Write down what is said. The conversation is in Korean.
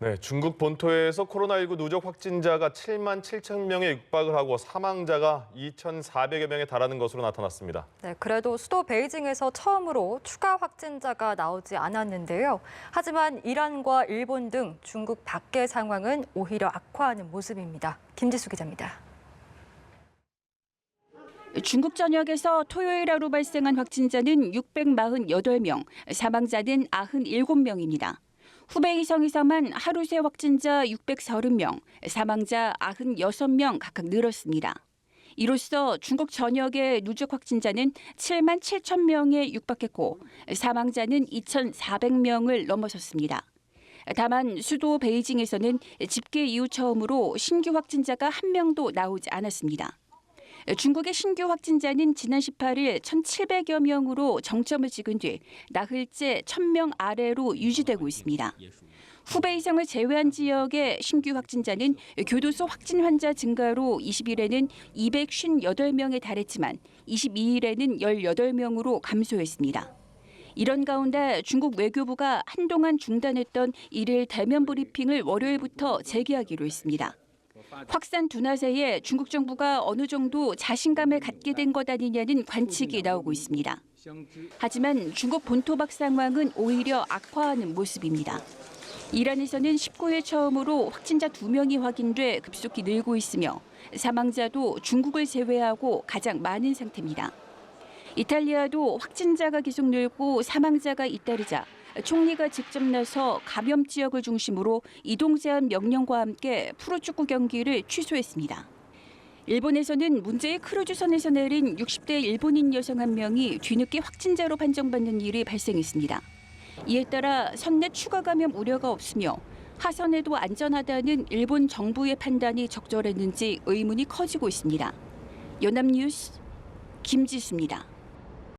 네, 중국 본토에서 코로나19 누적 확진자가 7만 7천 명에 육박을 하고 사망자가 2,400여 명에 달하는 것으로 나타났습니다. 네, 그래도 수도 베이징에서 처음으로 추가 확진자가 나오지 않았는데요. 하지만 이란과 일본 등 중국 밖의 상황은 오히려 악화하는 모습입니다. 김지수 기자입니다. 중국 전역에서 토요일 하루 발생한 확진자는 648명, 사망자는 97명입니다. 후베이 성에서만 하루 새 확진자 630명, 사망자 96명 각각 늘었습니다. 이로써 중국 전역의 누적 확진자는 7만 7천 명에 육박했고 사망자는 2,400명을 넘어섰습니다. 다만 수도 베이징에서는 집계 이후 처음으로 신규 확진자가 한 명도 나오지 않았습니다. 중국의 신규 확진자는 지난 18일 1,700여 명으로 정점을 찍은 뒤 나흘째 1,000명 아래로 유지되고 있습니다. 후베이성을 제외한 지역의 신규 확진자는 교도소 확진 환자 증가로 20일에는 258명에 달했지만 22일에는 18명으로 감소했습니다. 이런 가운데 중국 외교부가 한동안 중단했던 일일 대면 브리핑을 월요일부터 재개하기로 했습니다. 확산 둔화세에 중국 정부가 어느 정도 자신감을 갖게 된 것 아니냐는 관측이 나오고 있습니다. 하지만 중국 본토 밖 상황은 오히려 악화하는 모습입니다. 이란에서는 19일 처음으로 확진자 2명이 확인돼 급속히 늘고 있으며 사망자도 중국을 제외하고 가장 많은 상태입니다. 이탈리아도 확진자가 계속 늘고 사망자가 잇따르자 총리가 직접 나서 감염 지역을 중심으로 이동 제한 명령과 함께 프로축구 경기를 취소했습니다. 일본에서는 문제의 크루즈선에서 내린 60대 일본인 여성 한 명이 뒤늦게 확진자로 판정받는 일이 발생했습니다. 이에 따라 선내 추가 감염 우려가 없으며 하선에도 안전하다는 일본 정부의 판단이 적절했는지 의문이 커지고 있습니다. 연합뉴스 김지수입니다.